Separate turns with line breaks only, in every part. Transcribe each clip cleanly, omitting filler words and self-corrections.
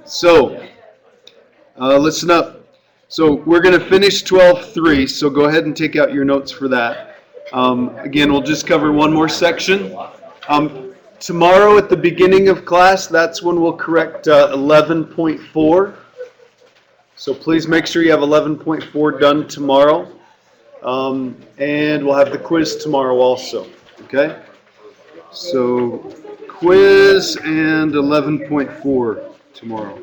So, listen up. So we're going to finish 12.3, so go ahead and take out your notes for that. Again, we'll just cover one more section. Tomorrow at the beginning of class, that's when we'll correct 11.4. So please make sure you have 11.4 done tomorrow. And we'll have the quiz tomorrow also. Okay? So quiz and 11.4 tomorrow.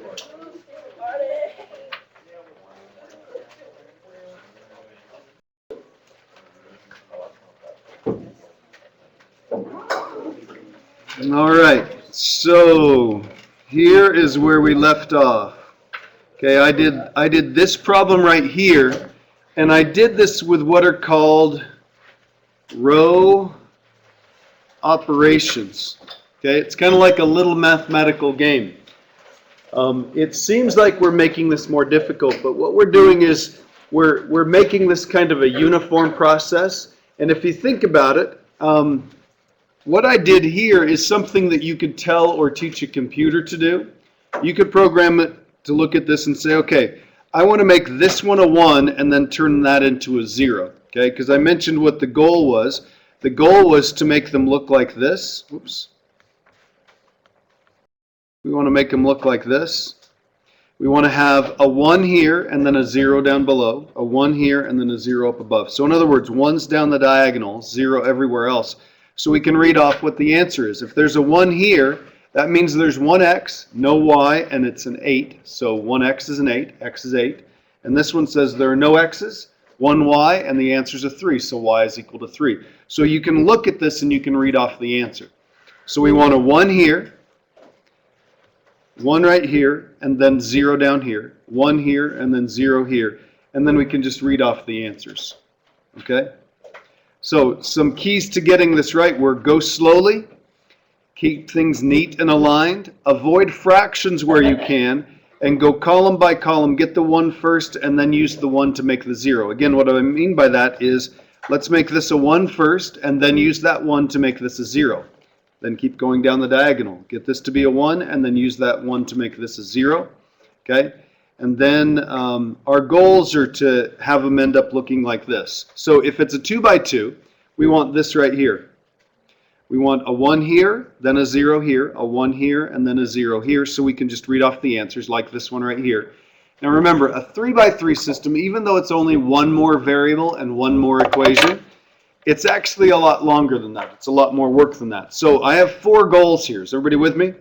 All right, so here is where we left off. Okay, I did this problem right here, and I did this with what are called row operations. Okay, it's kind of like a little mathematical game. It seems like we're making this more difficult, but what we're doing is we're making this kind of a uniform process. And if you think about it, what I did here is something that you could tell or teach a computer to do. You could program it to look at this and say, okay, I want to make this one a 1 and then turn that into a 0. Okay, because I mentioned what the goal was. The goal was to make them look like this. Whoops. We want to make them look like this. We want to have a 1 here and then a 0 down below, a 1 here and then a 0 up above. So in other words, 1's down the diagonal, 0 everywhere else. So we can read off what the answer is. If there's a 1 here, that means there's one x, no y, and it's an 8. So 1x is an 8, x is 8. And this one says there are no x's, 1 y, and the answer is a 3, so y is equal to 3. So you can look at this and you can read off the answer. So we want a 1 here, 1 right here, and then 0 down here, 1 here, and then 0 here. And then we can just read off the answers. Okay? So some keys to getting this right were go slowly, keep things neat and aligned, avoid fractions where you can, and go column by column, get the 1 first, and then use the 1 to make the 0. Again, what I mean by that is let's make this a 1 first, and then use that 1 to make this a 0. Then keep going down the diagonal. Get this to be a 1, and then use that 1 to make this a 0. Okay? And then our goals are to have them end up looking like this. So if it's a 2 by 2, we want this right here. We want a 1 here, then a 0 here, a 1 here, and then a 0 here, so we can just read off the answers like this one right here. Now remember, a 3 by 3 system, even though it's only one more variable and one more equation, it's actually a lot longer than that. It's a lot more work than that. So I have 4 goals here. Is everybody with me?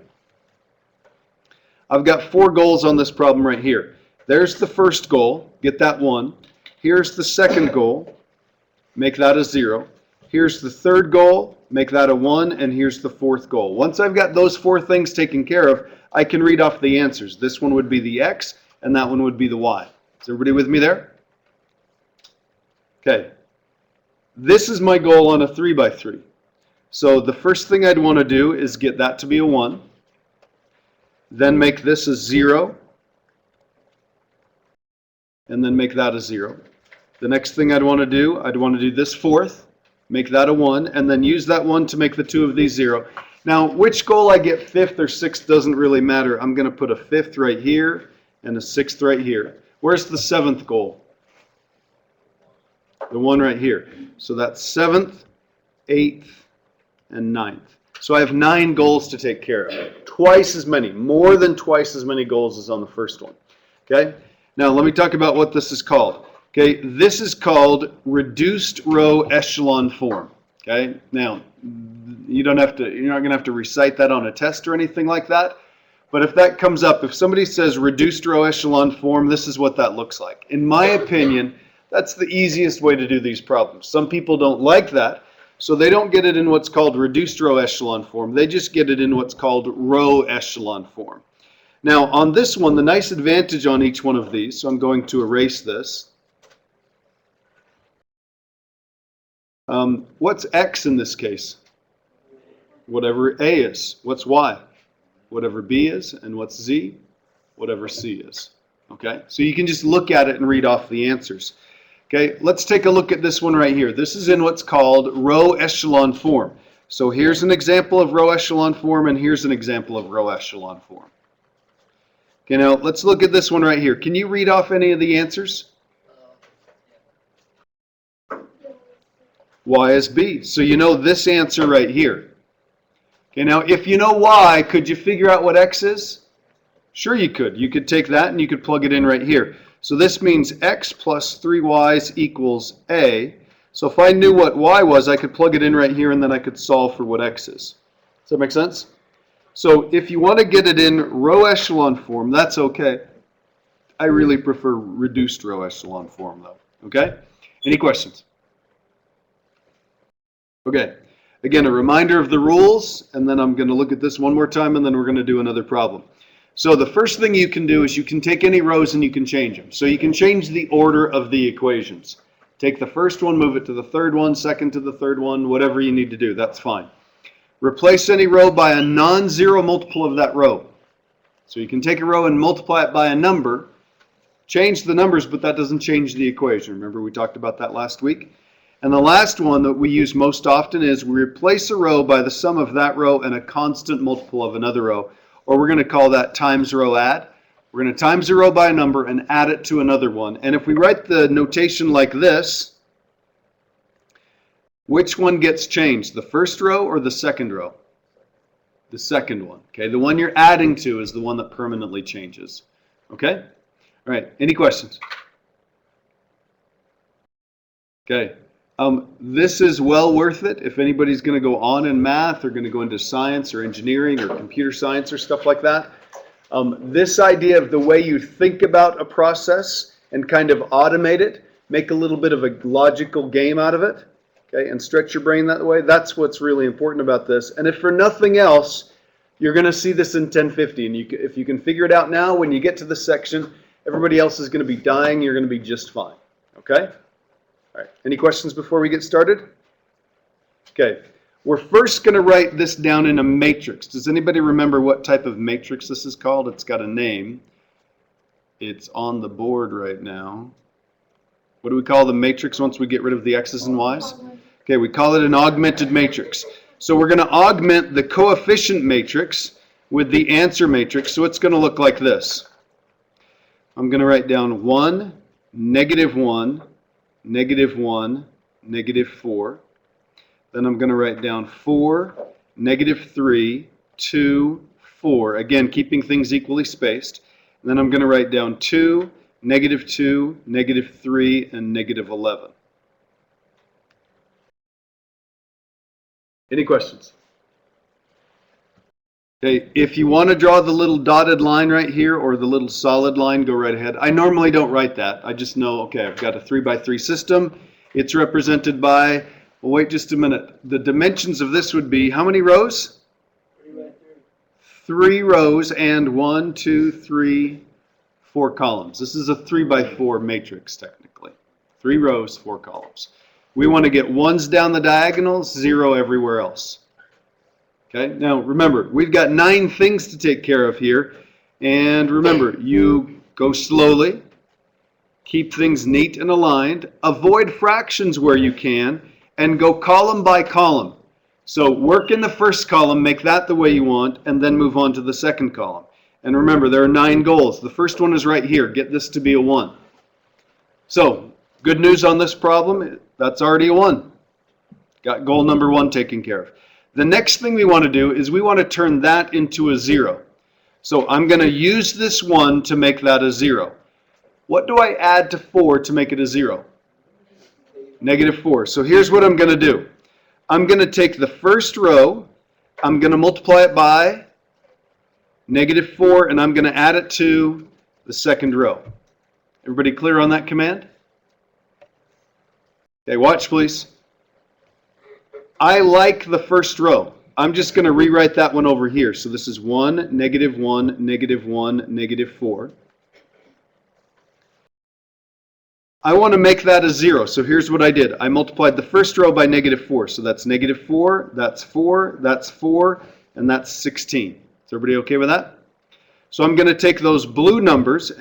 I've got 4 goals on this problem right here. There's the first goal, get that 1. Here's the second goal, make that a 0. Here's the third goal, make that a 1, and here's the fourth goal. Once I've got those 4 things taken care of, I can read off the answers. This one would be the x, and that one would be the y. Is everybody with me there? Okay. This is my goal on a 3 by 3. So the first thing I'd want to do is get that to be a 1. Then make this a 0. And then make that a 0. The next thing I'd want to do this fourth, make that a 1, and then use that 1 to make the 2 of these 0. Now, which goal I get 5th or 6th doesn't really matter. I'm going to put a 5th right here and a 6th right here. Where's the 7th goal? The one right here. So that's 7th, 8th, and 9th. So I have 9 goals to take care of. Twice as many, more than twice as many goals as on the first one. Okay? Now let me talk about what this is called. Okay, this is called reduced row echelon form. Okay, now you're not going to have to recite that on a test or anything like that. But if that comes up, if somebody says reduced row echelon form, this is what that looks like. In my opinion, that's the easiest way to do these problems. Some people don't like that, so they don't get it in what's called reduced row echelon form. They just get it in what's called row echelon form. Now on this one, the nice advantage on each one of these, so I'm going to erase this. What's x in this case? Whatever a is. What's y? Whatever b is. And what's z? Whatever c is. Okay, so you can just look at it and read off the answers. Okay, let's take a look at this one right here. This is in what's called row echelon form. So here's an example of row echelon form, and here's an example of row echelon form. Okay, now let's look at this one right here. Can you read off any of the answers? Y is B. So you know this answer right here. Okay, now if you know Y, could you figure out what X is? Sure you could. You could take that and you could plug it in right here. So this means X plus 3Y's equals A. So if I knew what Y was, I could plug it in right here and then I could solve for what X is. Does that make sense? So if you want to get it in row echelon form, that's okay. I really prefer reduced row echelon form though. Okay? Any questions? Okay. Again, a reminder of the rules, and then I'm going to look at this one more time, and then we're going to do another problem. So the first thing you can do is you can take any rows and you can change them. So you can change the order of the equations. Take the first one, move it to the third one, second to the third one, whatever you need to do, that's fine. Replace any row by a non-zero multiple of that row. So you can take a row and multiply it by a number, change the numbers, but that doesn't change the equation. Remember we talked about that last week? And the last one that we use most often is we replace a row by the sum of that row and a constant multiple of another row, or we're going to call that times row add. We're going to times a row by a number and add it to another one. And if we write the notation like this, which one gets changed, the first row or the second row? The second one. Okay, the one you're adding to is the one that permanently changes. Okay? All right, any questions? Okay. This is well worth it if anybody's going to go on in math or going to go into science or engineering or computer science or stuff like that. This idea of the way you think about a process and kind of automate it, make a little bit of a logical game out of it, okay, and stretch your brain that way, that's what's really important about this. And if for nothing else, you're going to see this in 1050. And if you can figure it out now, when you get to this section, everybody else is going to be dying, you're going to be just fine, okay? All right, any questions before we get started? Okay, we're first going to write this down in a matrix. Does anybody remember what type of matrix this is called? It's got a name. It's on the board right now. What do we call the matrix once we get rid of the x's and y's? Okay, we call it an augmented matrix. So we're going to augment the coefficient matrix with the answer matrix, so it's going to look like this. I'm going to write down 1, -1, -1, -4. Then I'm going to write down 4, -3, 2, 4. Again, keeping things equally spaced. And then I'm going to write down 2, -2, -3, and -11. Any questions? Okay, if you want to draw the little dotted line right here or the little solid line, go right ahead. I normally don't write that. I just know, okay, I've got a 3x3 system. It's represented by, well, wait just a minute. The dimensions of this would be how many rows? 3 rows and 1, 2, 3, 4 columns. This is a 3x4 matrix technically. 3 rows, 4 columns. We want to get 1s down the diagonals, 0 everywhere else. Okay, now remember, we've got 9 things to take care of here. And remember, you go slowly, keep things neat and aligned, avoid fractions where you can, and go column by column. So work in the first column, make that the way you want, and then move on to the second column. And remember, there are 9 goals. The first one is right here. Get this to be a 1. So, good news on this problem, that's already a 1. Got goal number 1 taken care of. The next thing we want to do is we want to turn that into a 0. So I'm going to use this 1 to make that a 0. What do I add to 4 to make it a 0? -4. So here's what I'm going to do. I'm going to take the first row, I'm going to multiply it by -4, and I'm going to add it to the second row. Everybody clear on that command? Okay, watch please. I like the first row. I'm just going to rewrite that one over here. So this is 1, -1, -1, -4. I want to make that a 0. So here's what I did. I multiplied the first row by -4. So that's -4, that's 4, that's 4, and that's 16. Is everybody okay with that? So I'm going to take those blue numbers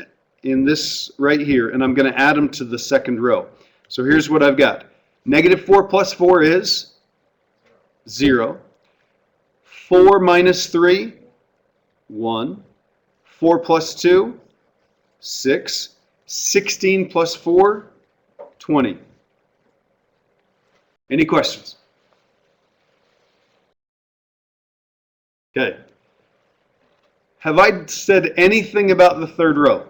in this right here, and I'm going to add them to the second row. So here's what I've got. -4 plus 4 is 0. 4 minus 3, 1. 4 plus 2, 6. 16 plus 4, 20. Any questions? Okay. Have I said anything about the third row?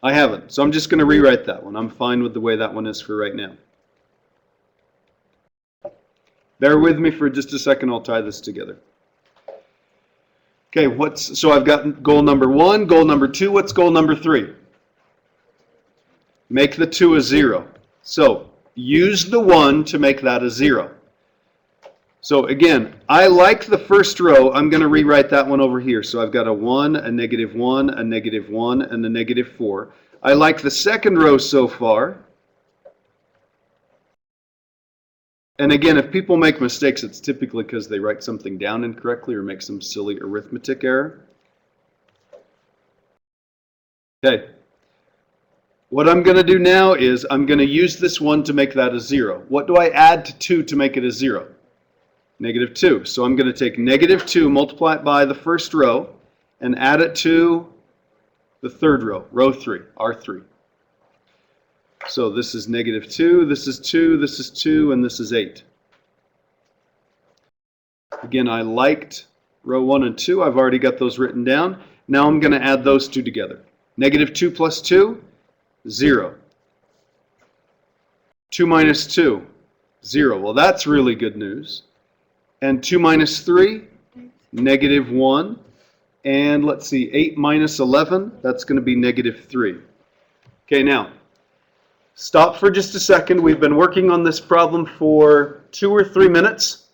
I haven't, so I'm just going to rewrite that one. I'm fine with the way that one is for right now. Bear with me for just a second, I'll tie this together. Okay, so I've got goal number 1, goal number 2, what's goal number 3? Make the 2 a 0. So, use the 1 to make that a 0. So again, I like the first row. I'm going to rewrite that one over here. So I've got a 1, a -1, a -1, and a -4. I like the second row so far. And again, if people make mistakes, it's typically because they write something down incorrectly or make some silly arithmetic error. Okay. What I'm going to do now is I'm going to use this 1 to make that a 0. What do I add to 2 to make it a 0? -2. So I'm going to take -2, multiply it by the first row, and add it to the third row, row 3, R3. So this is -2, this is 2, this is 2, and this is 8. Again, I liked row 1 and 2. I've already got those written down. Now I'm going to add those two together. -2 plus 2, 0. 2 minus 2, 0. Well, that's really good news. And 2 minus 3, -1. And let's see, 8 minus 11, that's going to be -3. Okay, now, stop for just a second. We've been working on this problem for 2 or 3 minutes.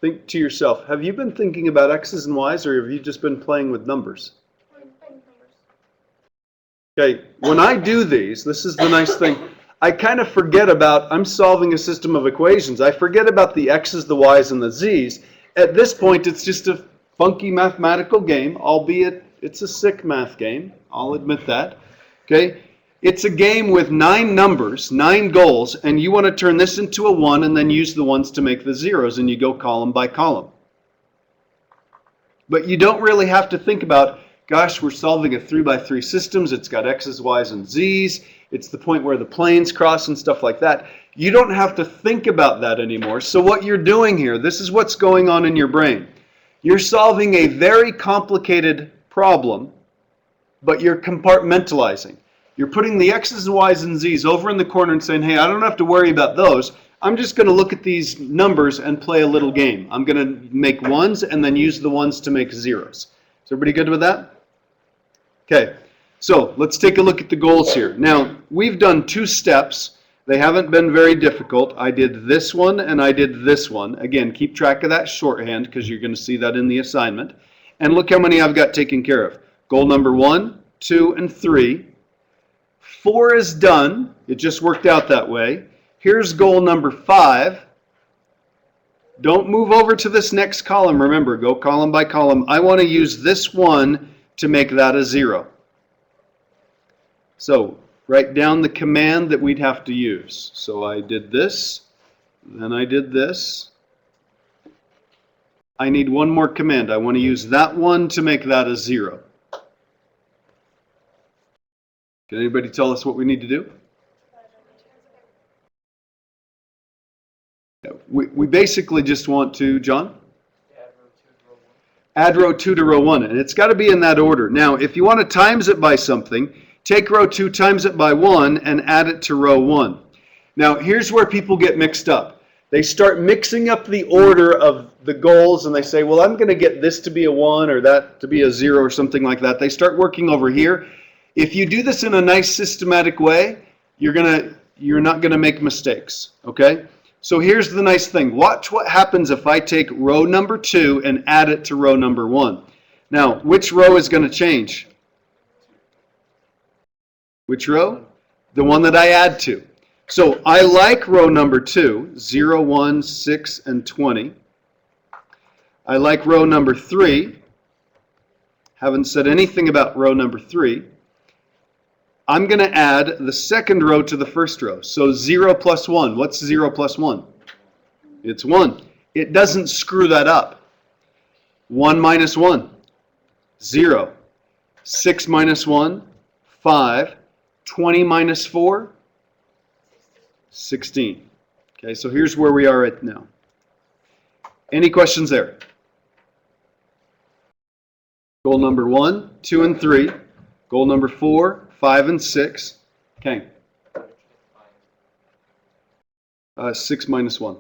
Think to yourself, have you been thinking about X's and Y's, or have you just been playing with numbers? Okay, when I do these, this is the nice thing. I kind of forget about, I'm solving a system of equations. I forget about the X's, the Y's, and the Z's. At this point, it's just a funky mathematical game, albeit it's a sick math game. I'll admit that. Okay, it's a game with 9 numbers, 9 goals, and you want to turn this into a 1 and then use the ones to make the zeros, and you go column by column. But you don't really have to think about, gosh, we're solving a 3 by 3 systems. It's got X's, Y's, and Z's. It's the point where the planes cross and stuff like that. You don't have to think about that anymore. So what you're doing here, this is what's going on in your brain. You're solving a very complicated problem, but you're compartmentalizing. You're putting the X's, Y's, and Z's over in the corner and saying, hey, I don't have to worry about those. I'm just going to look at these numbers and play a little game. I'm going to make 1s and then use the 1s to make zeros. Is everybody good with that? Okay, so let's take a look at the goals here. Now, we've done 2 steps. They haven't been very difficult. I did this one and I did this one. Again, keep track of that shorthand because you're going to see that in the assignment. And look how many I've got taken care of. Goal number 1, 2, and 3. 4 is done. It just worked out that way. Here's goal number 5. Don't move over to this next column. Remember, go column by column. I want to use this one to make that a 0. So write down the command that we'd have to use. So I did this, then I did this. I need one more command. I want to use that one to make that a 0. Can anybody tell us what we need to do? We basically just want to, John? Add row 2 to row 1, and it's got to be in that order. Now, if you want to times it by something, take row 2, times it by 1, and add it to row 1. Now, here's where people get mixed up. They start mixing up the order of the goals, and they say, well, I'm going to get this to be a 1 or that to be a 0 or something like that. They start working over here. If you do this in a nice systematic way, you're not going to make mistakes, okay? So here's the nice thing. Watch what happens if I take row number 2 and add it to row number 1. Now, which row is going to change? Which row? The one that I add to. So I like row number 2, 0, 1, 6, and 20. I like row number 3. Haven't said anything about row number 3. I'm going to add the second row to the first row. So 0 plus 1. What's 0 plus 1? It's 1. It doesn't screw that up. 1 minus 1. 0. 6 minus 1, 5. 20 minus 4, 16. Okay, so here's where we are right now. Any questions there? Goal number 1, 2, and 3. Goal number 4, 5, and 6. Okay. 6 minus 1.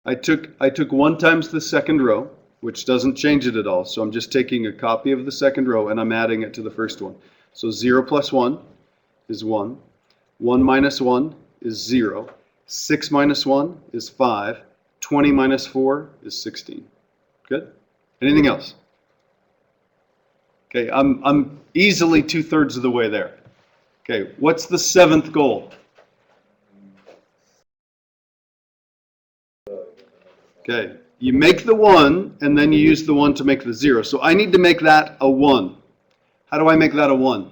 I took 1 times the second row, which doesn't change it at all. So I'm just taking a copy of the second row and I'm adding it to the first one. So 0 plus 1 is 1. 1 minus 1 is 0. 6 minus 1 is 5. 20 minus 4 is 16. Good? Anything else? Okay, I'm easily 2/3 of the way there. Okay, what's the 7th goal? Okay, you make the 1 and then you use the 1 to make the 0. So I need to make that a 1. How do I make that a 1?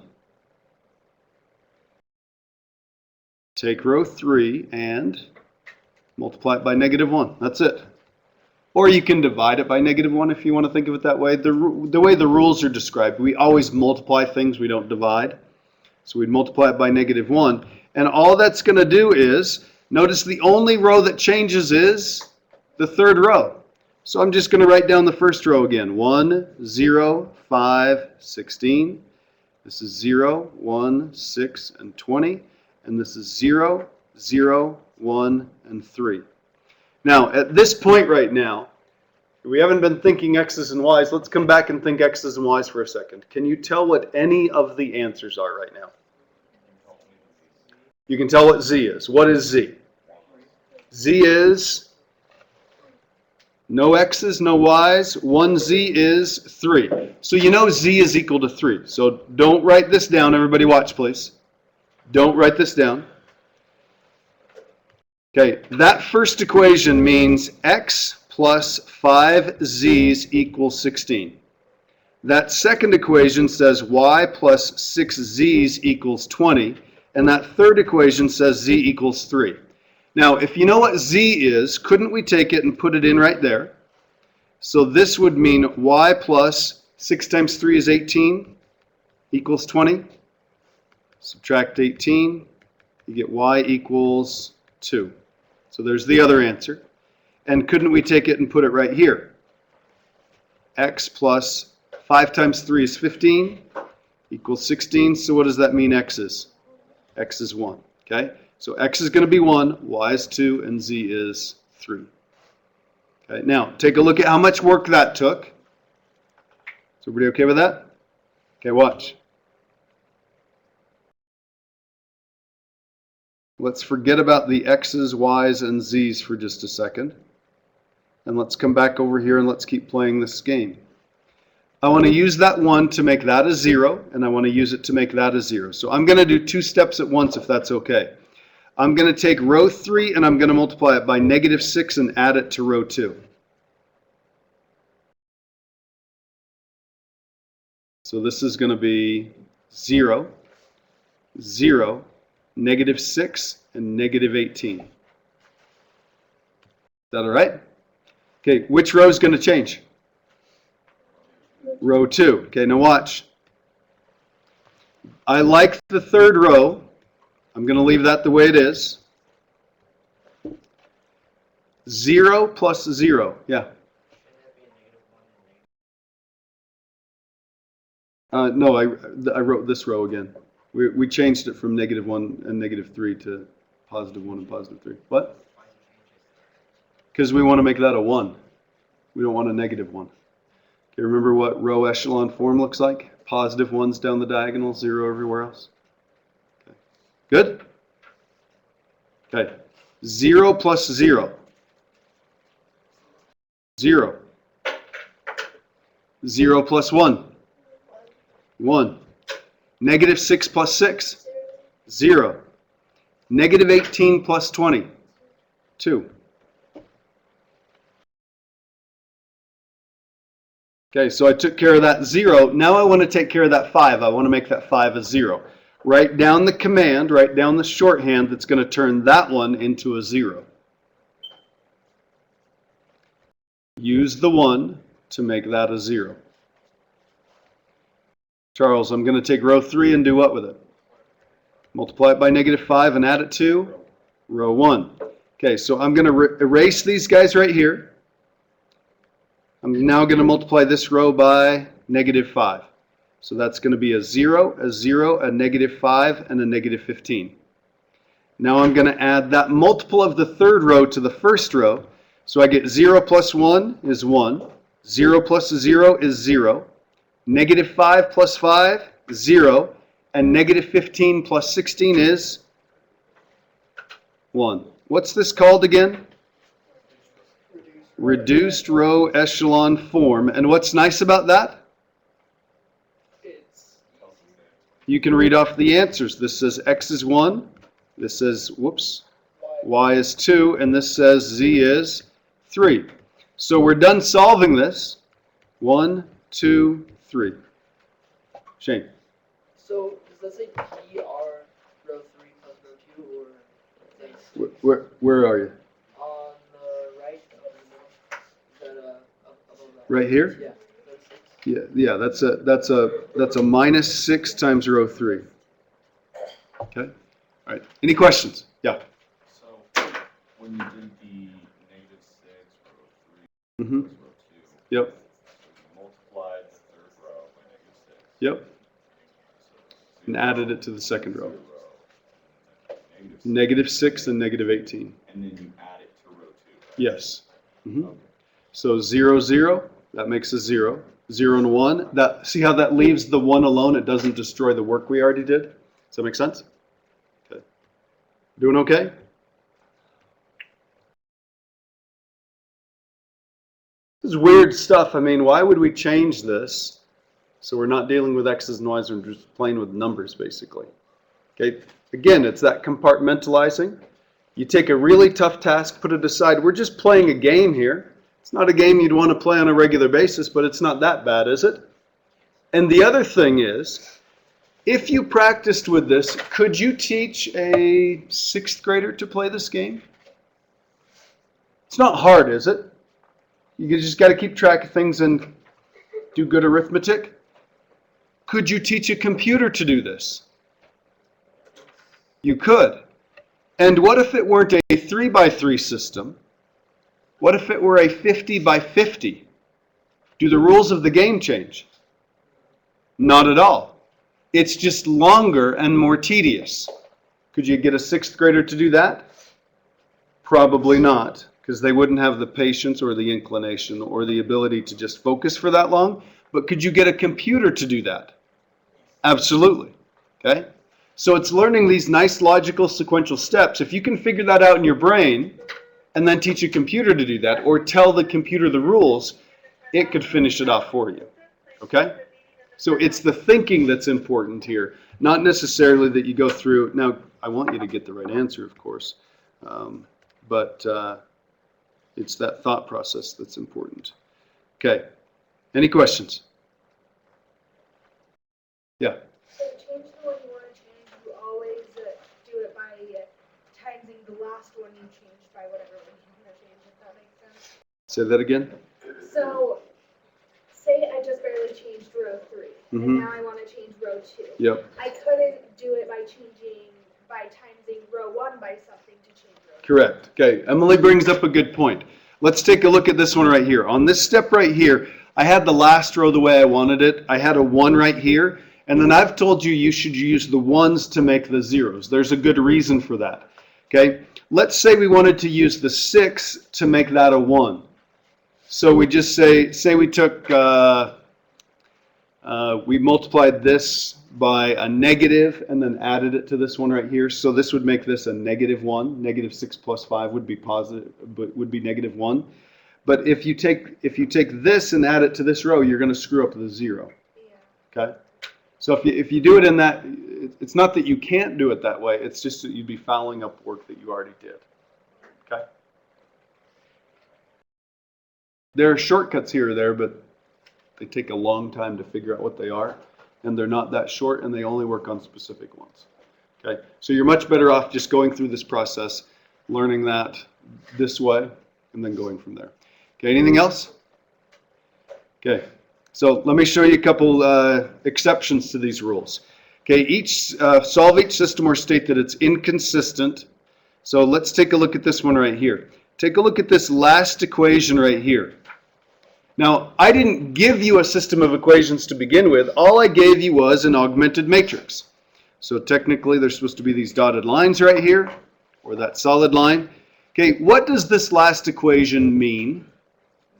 Take row 3 and multiply it by -1. That's it. Or you can divide it by -1 if you want to think of it that way. The way the rules are described, we always multiply things, we don't divide. So we'd multiply it by -1. And all that's going to do is, notice the only row that changes is the third row. So I'm just going to write down the first row again. 1, 0, 5, 16. This is 0, 1, 6, and 20. And this is 0, 0, 1, and 3. Now, at this point right now, we haven't been thinking x's and y's. Let's come back and think x's and y's for a second. Can you tell what any of the answers are right now? You can tell what z is. What is z? Z is no x's, no y's. 1z is 3. So you know z is equal to 3. So don't write this down. Everybody watch, please. Don't write this down. Okay, that first equation means x plus 5z's equals 16. That second equation says y plus 6z's equals 20. And that third equation says z equals 3. Now, if you know what z is, couldn't we take it and put it in right there? So this would mean y plus 6 times 3 is 18 equals 20. Subtract 18, you get y equals 2. So there's the other answer. And couldn't we take it and put it right here? X plus 5 times 3 is 15 equals 16. So what does that mean x is? X is 1. Okay? So x is going to be 1, y is 2, and z is 3. Okay, now take a look at how much work that took. Is everybody okay with that? Okay, watch. Let's forget about the x's, y's, and z's for just a second. And let's come back over here and let's keep playing this game. I want to use that 1 to make that a 0, and I want to use it to make that a 0. So I'm going to do 2 steps at once if that's okay. I'm going to take row 3 and I'm going to multiply it by -6 and add it to row 2. So this is going to be 0, 0, -6, and -18. Is that all right? Okay, which row is going to change? Row 2. Okay, now watch. I like the third row. I'm going to leave that the way it is. 0 plus 0. Yeah. No, I wrote this row again. We changed it from -1 and -3 to +1 and +3. What? Because we want to make that a 1. We don't want a -1. Okay, remember what row echelon form looks like? Positive 1s down the diagonal, 0 everywhere else. Okay. Good? Okay. 0 plus 0. 0. 0 plus 1. 1. -6 plus 6. 0. -18 plus 20. 2. Okay, so I took care of that 0. Now I want to take care of that 5. I want to make that 5 a 0. Write down the command, write down the shorthand that's going to turn that one into a 0. use the 1 to make that a 0. Charles, I'm going to take row 3 and do what with it? Multiply it by -5 and add it to row 1. Okay, so I'm going to erase these guys right here. I'm now going to multiply this row by -5. So that's going to be a 0, a 0, a -5, and a -15. Now I'm going to add that multiple of the third row to the first row. So I get 0 plus 1 is 1. 0 plus 0 is 0. -5 plus 5, 0. And -15 plus 16 is 1. What's this called again? Reduced row echelon form. And what's nice about that? You can read off the answers. This says x is 1. This says, whoops, y is 2. And this says z is 3. So we're done solving this. 1, 2, 3. Shane.
So does that say P are row 3 plus row 2, or
Where are you?
on the right? Is that above that?
Right here?
Yeah.
Yeah, that's a -6 times row 3. Okay. All right. Any questions? Yeah.
So when you did the -6 row 3
Mm-hmm.
plus row 2,
Yep.
so you multiplied the third row by -6.
Yep.
So
And added it to the second row.
-6,
-6 and -18.
and then you add it to row 2. Right?
Yes. Mm-hmm.
Okay.
So 0, 0, that makes a 0. 0 and 1. See how that leaves the 1 alone? It doesn't destroy the work we already did? Does that make sense? Okay. Doing okay? This is weird stuff. I mean, why would we change this? So we're not dealing with x's and y's, we're just playing with numbers, basically. Okay. Again, it's that compartmentalizing. You take a really tough task, put it aside. We're just playing a game here. It's not a game you'd want to play on a regular basis, but it's not that bad, is it? And the other thing is, if you practiced with this, could you teach a 6th grader to play this game? It's not hard, is it? You just got to keep track of things and do good arithmetic. Could you teach a computer to do this? You could. And what if it weren't a 3x3 system? What if it were a 50x50? Do the rules of the game change? Not at all. It's just longer and more tedious. Could you get a 6th grader to do that? Probably not, because they wouldn't have the patience or the inclination or the ability to just focus for that long. But could you get a computer to do that? Absolutely. Okay? So it's learning these nice logical sequential steps. If you can figure that out in your brain, and then teach a computer to do that, or tell the computer the rules, it could finish it off for you. Okay? So it's the thinking that's important here, not necessarily that you go through. Now, I want you to get the right answer, of course, but it's that thought process that's important. Okay. Any questions? Yeah.
So change the one you want to change, you always do it by timesing the last one you changed by whatever one you want to change, if that makes sense.
Say that again.
So, say I just barely changed row 3, and now I want to change row 2.
Yep.
I couldn't do it by timesing row 1 by something to change row 2.
Correct. Okay. Emily brings up a good point. Let's take a look at this one right here. On this step right here, I had the last row the way I wanted it. I had a 1 right here. And then I've told you you should use the 1s to make the 0s. There's a good reason for that. Okay? Let's say we wanted to use the 6 to make that a 1. So we just say we took, we multiplied this by a negative and then added it to this one right here. So this would make this a -1. -6 plus 5 would be positive, but would be -1. But if you take this and add it to this row, you're going to screw up the 0.
Yeah.
Okay? So if you do it in that, it's not that you can't do it that way, it's just that you'd be fouling up work that you already did. Okay? There are shortcuts here or there, but they take a long time to figure out what they are, and they're not that short, and they only work on specific ones. Okay? So you're much better off just going through this process, learning that this way, and then going from there. Okay, anything else? Okay, so let me show you a couple exceptions to these rules. Okay, solve each system or state that it's inconsistent. So let's take a look at this one right here. Take a look at this last equation right here. Now, I didn't give you a system of equations to begin with. All I gave you was an augmented matrix. So technically, there's supposed to be these dotted lines right here, or that solid line. Okay, what does this last equation mean?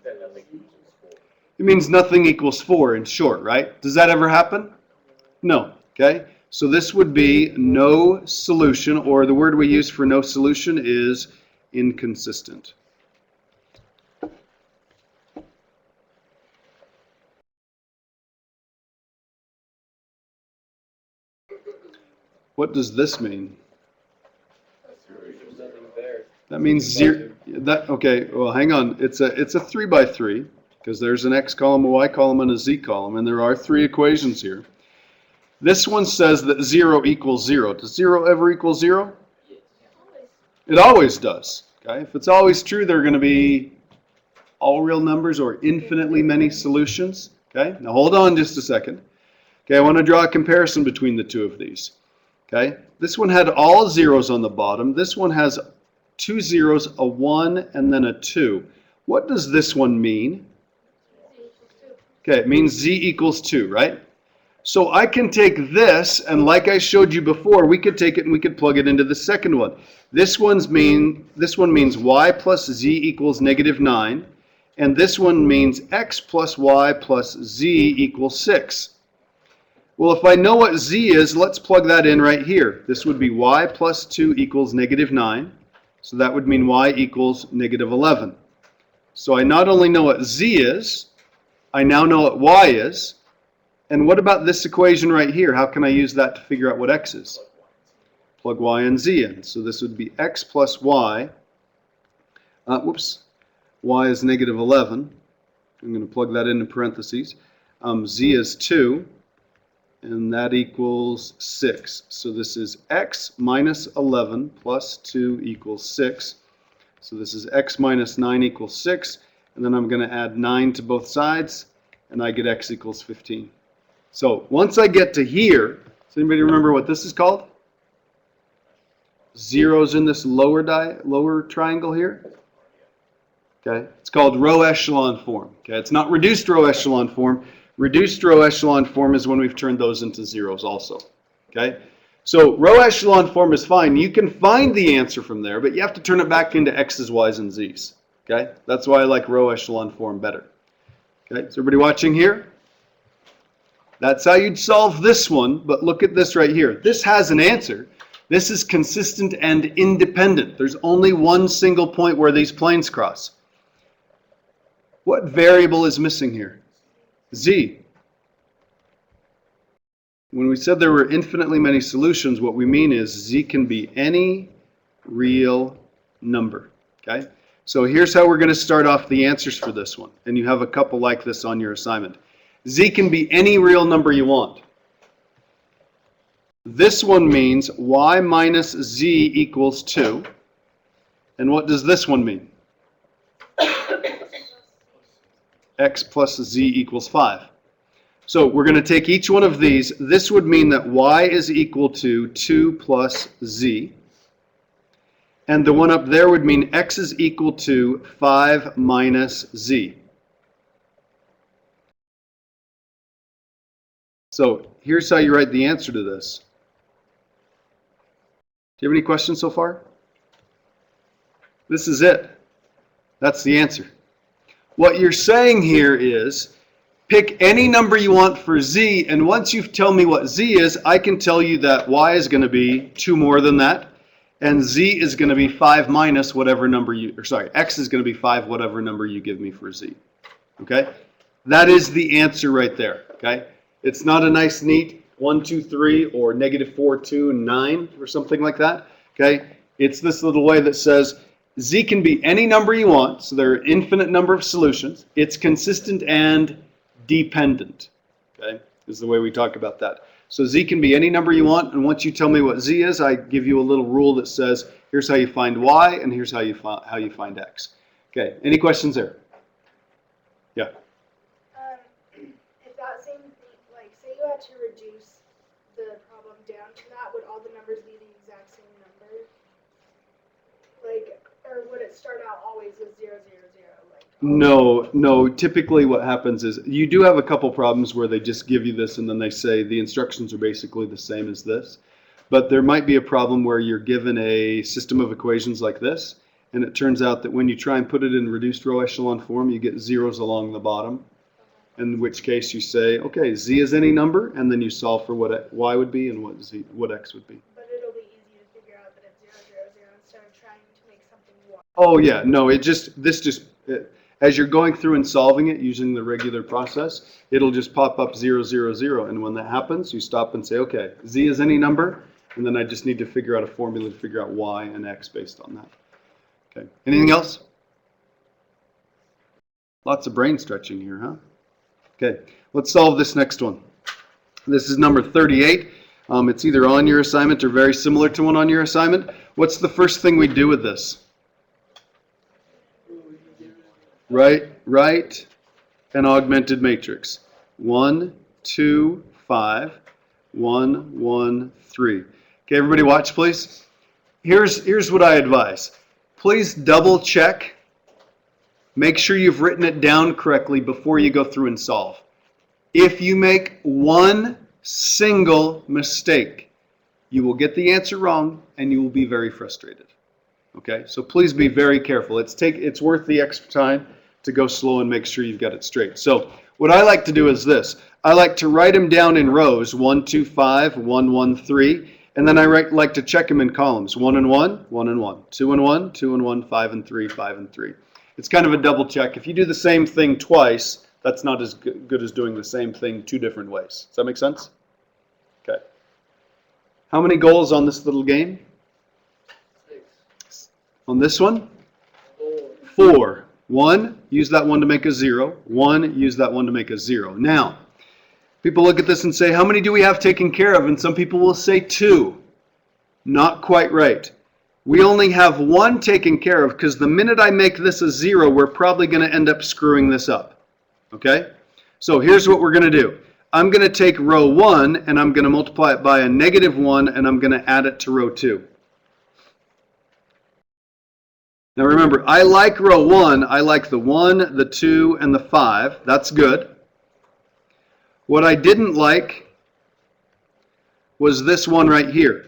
It means nothing equals 4 in short, right? Does that ever happen? No, okay? So this would be no solution, or the word we use for no solution is inconsistent. What does this mean?
There's nothing there.
That means 0. Okay, well, hang on. It's a 3 by 3 because there's an x column, a y column, and a z column, and there are 3 equations here. This one says that 0 equals 0. Does 0 ever equal 0?
Yes.
It always does. Okay, if it's always true, there are going to be all real numbers or infinitely many solutions. Okay, now hold on just a second. Okay, I want to draw a comparison between the two of these. Okay, this one had all zeros on the bottom. This one has 2 zeros, a 1, and then a 2. What does this one mean? Okay, it means z equals 2, right? So I can take this, and like I showed you before, we could take it and we could plug it into the second one. This one means y plus z equals -9, and this one means x plus y plus z equals 6. Well, if I know what z is, let's plug that in right here. This would be y plus 2 equals -9. So that would mean y equals -11. So I not only know what z is, I now know what y is. And what about this equation right here? How can I use that to figure out what x is? Plug y and z in. So this would be x plus y. Y is -11. I'm going to plug that into parentheses. Z is 2. And that equals 6. So this is x minus 11 plus 2 equals 6. So this is x minus 9 equals 6. And then I'm going to add 9 to both sides, and I get x equals 15. So once I get to here, does anybody remember what this is called? Zeros in this lower triangle here. Okay, it's called row echelon form. Okay, it's not reduced row echelon form. Reduced row echelon form is when we've turned those into zeros also. Okay, so row echelon form is fine. You can find the answer from there, but you have to turn it back into x's, y's, and z's. Okay, that's why I like row echelon form better. Okay, is everybody watching here? That's how you'd solve this one, but look at this right here. This has an answer. This is consistent and independent. There's only one single point where these planes cross. What variable is missing here? Z. When we said there were infinitely many solutions, what we mean is z can be any real number. Okay? So here's how we're going to start off the answers for this one. And you have a couple like this on your assignment. Z can be any real number you want. This one means y minus z equals 2. And what does this one mean? X plus z equals 5. So we're going to take each one of these. This would mean that y is equal to 2 plus z. And the one up there would mean x is equal to 5 minus z. So here's how you write the answer to this. Do you have any questions so far? This is it. That's the answer. What you're saying here is pick any number you want for z, and once you tell me what z is, I can tell you that y is going to be 2 more than that, and z is going to be 5 minus whatever number x is going to be 5 whatever number you give me for z. Okay? That is the answer right there. Okay? It's not a nice, neat 1, 2, 3 or -4, 2, 9 or something like that. Okay? It's this little way that says z can be any number you want, so there are an infinite number of solutions. It's consistent and dependent. Okay? Is the way we talk about that. So z can be any number you want, and once you tell me what z is, I give you a little rule that says, here's how you find y, and here's how you find x. Okay, any questions there? Yeah.
If that same thing, like, say you had to reduce the problem down to that, would all the numbers be the exact same number? Like, or would it start out always with 0, 0, 0? Like,
No, no. Typically what happens is you do have a couple problems where they just give you this and then they say the instructions are basically the same as this. But there might be a problem where you're given a system of equations like this, and it turns out that when you try and put it in reduced row echelon form, you get zeros along the bottom. In which case you say, okay, z is any number, and then you solve for what y would be and what x would be.
but it'll be easy to figure out that it's 0, 0, 0 instead of trying to make something 1.
Oh yeah, no, as you're going through and solving it using the regular process, it'll just pop up 0, 0, 0, and when that happens, you stop and say, okay, z is any number, and then I just need to figure out a formula to figure out y and x based on that. Okay, anything else? Lots of brain stretching here, huh? Okay, let's solve this next one. This is number 38. It's either on your assignment or very similar to one on your assignment. What's the first thing we do with this? Write an augmented matrix. 1, 2, 5, 1, 1, 3. Okay, everybody watch, please. Here's what I advise. Please double check. Make sure you've written it down correctly before you go through and solve. If you make one single mistake, you will get the answer wrong and you will be very frustrated. Okay, so please be very careful. It's worth the extra time to go slow and make sure you've got it straight. So what I like to do is this. I like to write them down in rows, 1, 2, 5, 1, 1, 3, and then I like to check them in columns, 1 and 1, 1 and 1, 2 and 1, 2 and 1, 5 and 3, 5 and 3. It's kind of a double check. If you do the same thing twice, that's not as good as doing the same thing 2 different ways. Does that make sense? Okay. How many goals on this little game?
6.
On this one?
4.
4. 1, use that one to make a 0. 1, use that one to make a 0. Now, people look at this and say, how many do we have taken care of? And some people will say 2. Not quite right. We only have 1 taken care of because the minute I make this a 0, we're probably going to end up screwing this up. Okay? So here's what we're going to do. I'm going to take row 1 and I'm going to multiply it by a -1 and I'm going to add it to row 2. Now remember, I like row 1. I like the 1, the 2, and the 5. That's good. What I didn't like was this one right here.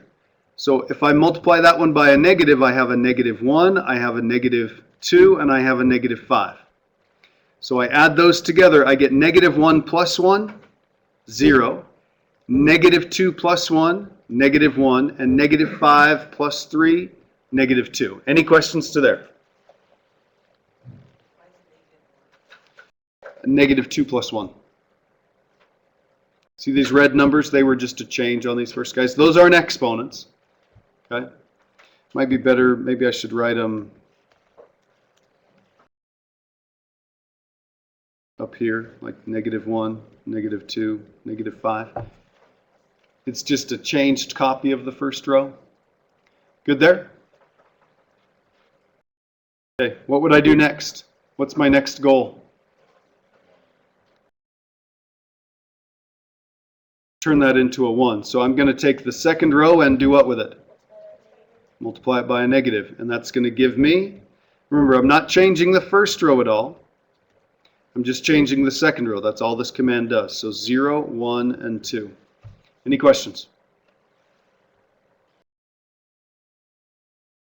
So if I multiply that one by a negative, I have a -1, I have a -2, and I have a -5. So I add those together, I get -1 plus 1, 0, -2 plus 1, -1, and -5 plus 3, -2. Any questions to there? -2 plus 1. See these red numbers? They were just a change on these first guys. Those aren't exponents. Okay? Might be better, maybe I should write them up here, like -1, -2, -5. It's just a changed copy of the first row. Good there? Okay, what would I do next? What's my next goal? Turn that into a 1. So I'm going to take the second row and do what with it? Multiply it by a negative. And that's going to give me, remember, I'm not changing the first row at all. I'm just changing the second row. That's all this command does. So 0, 1, and 2. Any questions?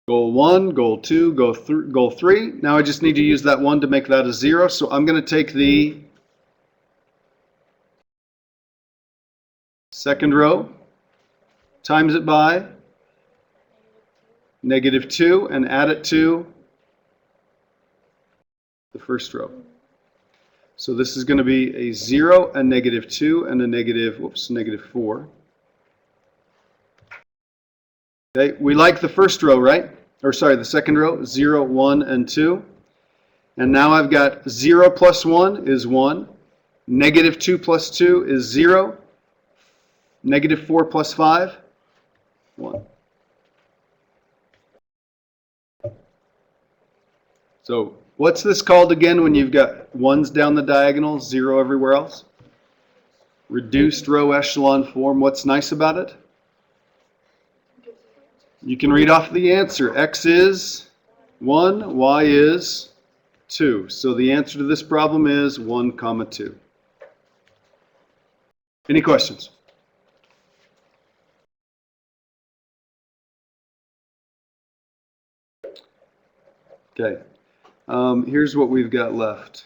Goal 1, goal 2, goal 3. Now I just need to use that 1 to make that a 0. So I'm going to take the second row, times it by -2, and add it to the first row. So this is going to be a 0, a -2, and a -4. Okay, we like the first row, right? Or sorry, the second row, 0, 1, and 2. And now I've got 0 plus 1 is 1. -2 plus 2 is 0. -4 plus 5, 1. So What's this called again when you've got ones down the diagonal, 0 everywhere else? Reduced row echelon form. What's nice about it? You can read off the answer. X is 1, Y is 2. So the answer to this problem is 1, 2. Any questions? Okay. Here's what we've got left.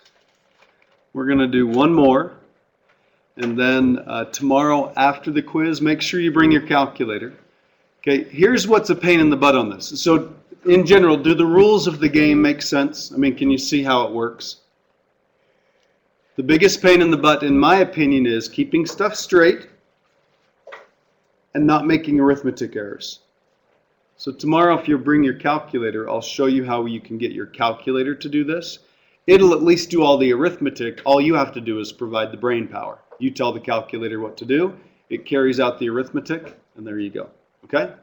We're going to do one more. And then tomorrow after the quiz, make sure you bring your calculator. Okay, here's what's a pain in the butt on this. So in general, do the rules of the game make sense? I mean, can you see how it works? The biggest pain in the butt, in my opinion, is keeping stuff straight and not making arithmetic errors. So tomorrow, if you bring your calculator, I'll show you how you can get your calculator to do this. It'll at least do all the arithmetic. All you have to do is provide the brain power. You tell the calculator what to do. It carries out the arithmetic, and there you go. Okay?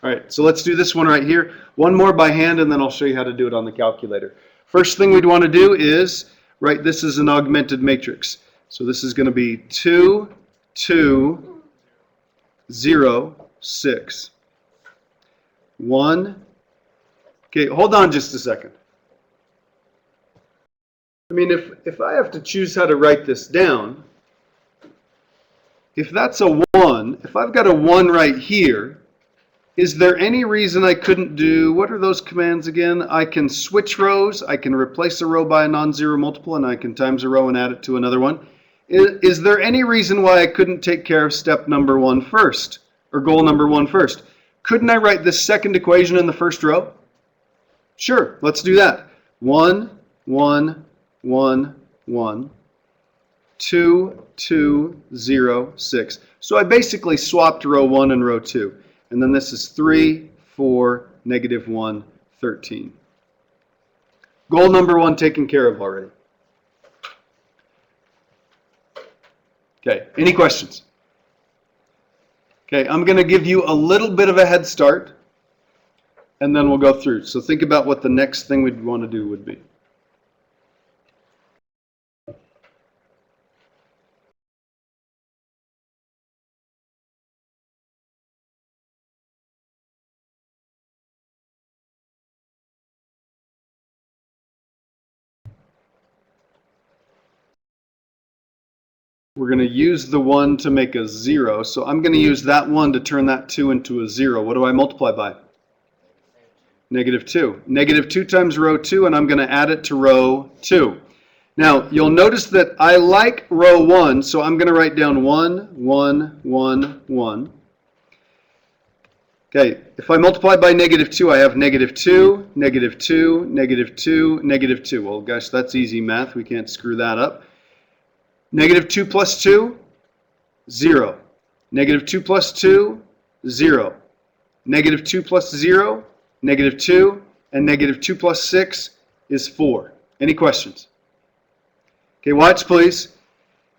All right, so let's do this one right here. One more by hand, and then I'll show you how to do it on the calculator. First thing we'd want to do is write this as an augmented matrix. So this is going to be 2, 2, 0, 6. 1. Okay, hold on just a second. I mean, if I have to choose how to write this down, if that's a 1, if I've got a 1 right here, is there any reason I couldn't do, what are those commands again? I can switch rows, I can replace a row by a non-zero multiple, and I can times a row and add it to another one. Is there any reason why I couldn't take care of step number 1 first, or goal number 1 first? Couldn't I write this second equation in the first row? Sure, let's do that. 1, 1, 1, 1, 2, 2, 0, 6. So I basically swapped row 1 and row 2. And then this is 3, 4, negative 1, 13. Goal number 1 taken care of already. Okay, any questions? Okay, I'm going to give you a little bit of a head start, and then we'll go through. So think about what the next thing we'd want to do would be. We're going to use the 1 to make a 0, so I'm going to use that 1 to turn that 2 into a 0. What do I multiply by? Negative 2. Negative 2 times row 2, and I'm going to add it to row 2. Now, you'll notice that I like row 1, so I'm going to write down 1, 1, 1, 1. Okay, if I multiply by negative 2, I have negative 2, negative 2, negative 2, negative 2. Well, gosh, that's easy math. We can't screw that up. Negative 2 plus 2, 0. Negative 2 plus 2, 0. Negative 2 plus 0, negative 2. And negative 2 plus 6 is 4. Any questions? Okay, watch please.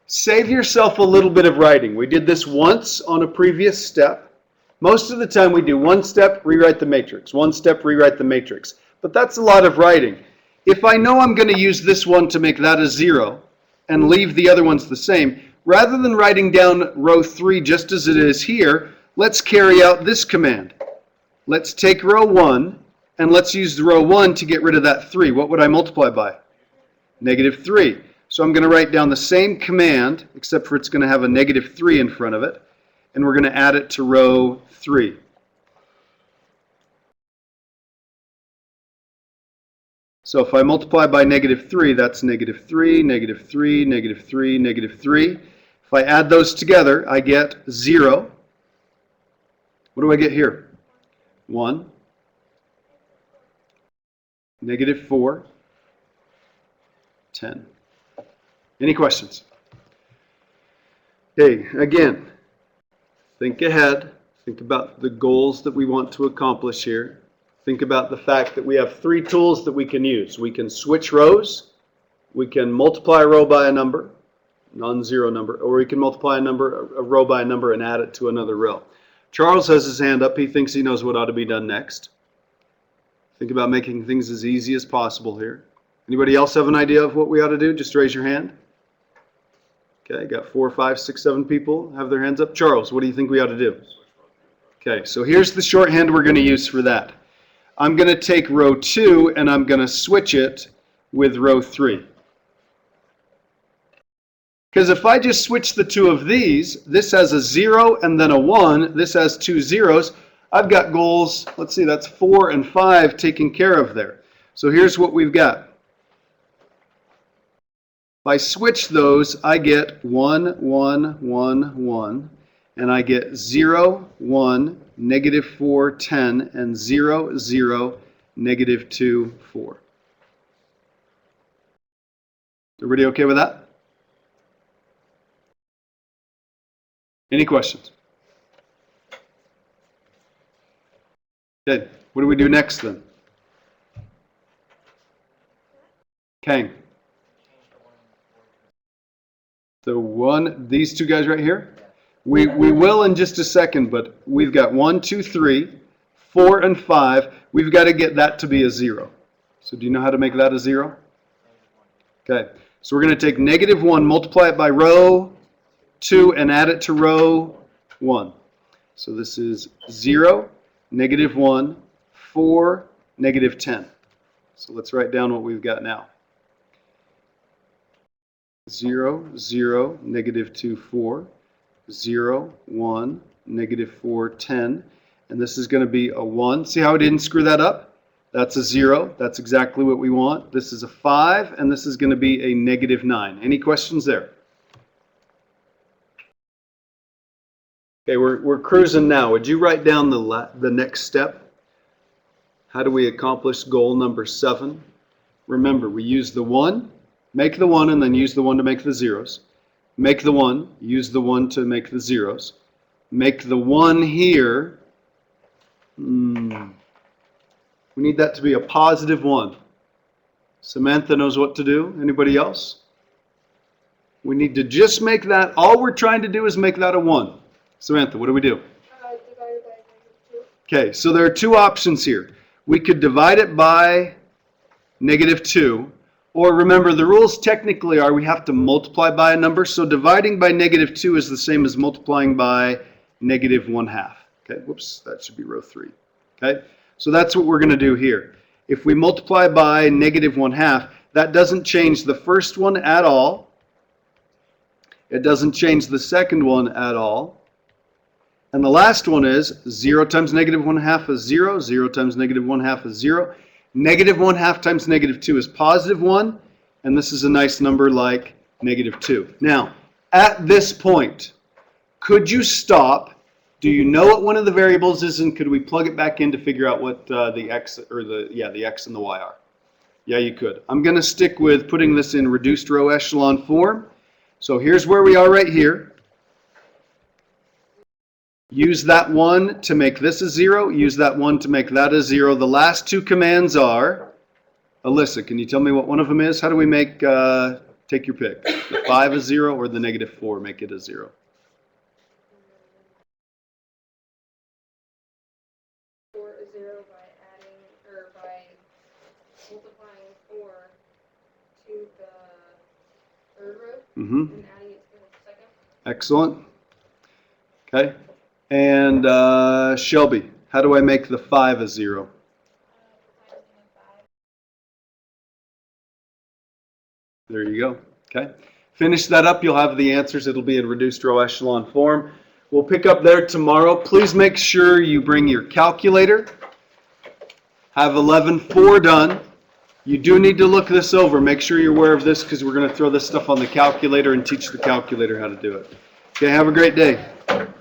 Save yourself a little bit of writing. We did this once on a previous step. Most of the time we do one step, rewrite the matrix. One step, rewrite the matrix. But that's a lot of writing. If I know I'm going to use this one to make that a 0, and leave the other ones the same, rather than writing down row 3 just as it is here, let's carry out this command. Let's take row 1, and let's use row 1 to get rid of that 3. What would I multiply by? Negative 3. So I'm going to write down the same command, except for it's going to have a negative 3 in front of it, and we're going to add it to row 3. So if I multiply by negative 3, that's negative 3, negative 3, negative 3, negative 3. If I add those together, I get 0. What do I get here? 1. Negative 4. 10. Any questions? Okay, again, think ahead. Think about the goals that we want to accomplish here. Think about the fact that we have 3 tools that we can use. We can switch rows, we can multiply a row by a number, non-zero number, or we can multiply a row by a number and add it to another row. Charles has his hand up. He thinks he knows what ought to be done next. Think about making things as easy as possible here. Anybody else have an idea of what we ought to do? Just raise your hand. Okay, got 4, 5, 6, 7 people have their hands up. Charles, what do you think we ought to do? Okay, so here's the shorthand we're going to use for that. I'm going to take row 2 and I'm going to switch it with row 3. Because if I just switch the two of these, this has a 0 and then a 1, this has 2 zeros, I've got goals, let's see, that's 4 and 5 taken care of there. So here's what we've got. If I switch those, I get 1, 1, 1, 1, and I get 0, 1, negative 4, 10, and 0, 0, negative 2, 4. Everybody okay with that? Any questions? Okay, what do we do next then? Kang. So these two guys right here? We will in just a second, but we've got 1, 2, 3, 4, and 5. We've got to get that to be a 0. So do you know how to make that a 0? Okay, so we're going to take negative 1, multiply it by row 2, and add it to row 1. So this is 0, negative 1, 4, negative 10. So let's write down what we've got now. 0, 0, negative 2, 4, 0, 1, negative 4, 10. And this is going to be a 1. See how I didn't screw that up? That's a 0. That's exactly what we want. This is a 5, and this is going to be a negative 9. Any questions there? Okay, we're cruising now. Would you write down the next step? How do we accomplish goal number 7? Remember, we use the 1, make the 1, and then use the 1 to make the zeros. Make the 1, use the 1 to make the zeros. Make the 1 here. We need that to be a positive 1. Samantha knows what to do. Anybody else? We need to just make that, all we're trying to do is make that a 1. Samantha, what do we do?
Divided by -2.
Okay, so there are two options here. We could divide it by -2, or remember the rules technically are we have to multiply by a number, so dividing by -2 is the same as multiplying by -1/2. Okay, whoops, that should be row 3. Okay, so that's what we're going to do here. If we multiply by -1/2, that doesn't change the first one at all. It doesn't change the second one at all. And the last one is 0 times -1/2 is 0. 0 times -1/2 is 0. -1/2 times -2 is positive 1. And this is a nice number like -2. Now, at this point, could you stop? Do you know what one of the variables is, and could we plug it back in to figure out what the x or the x and the y are? Yeah, you could. I'm going to stick with putting this in reduced row echelon form. So here's where we are right here. Use that 1 to make this a 0. Use that 1 to make that a 0. The last two commands are, Alyssa, can you tell me what one of them is? How do we make, take your pick, the 5 a 0 or the -4, make it a 0?
A 0 by adding, or by multiplying 4 to the third row and adding it to the second.
Excellent. Okay. And Shelby, how do I make the 5 a 0? There you go. Okay. Finish that up. You'll have the answers. It'll be in reduced row echelon form. We'll pick up there tomorrow. Please make sure you bring your calculator. Have 11-4 done. You do need to look this over. Make sure you're aware of this because we're going to throw this stuff on the calculator and teach the calculator how to do it. Okay, have a great day.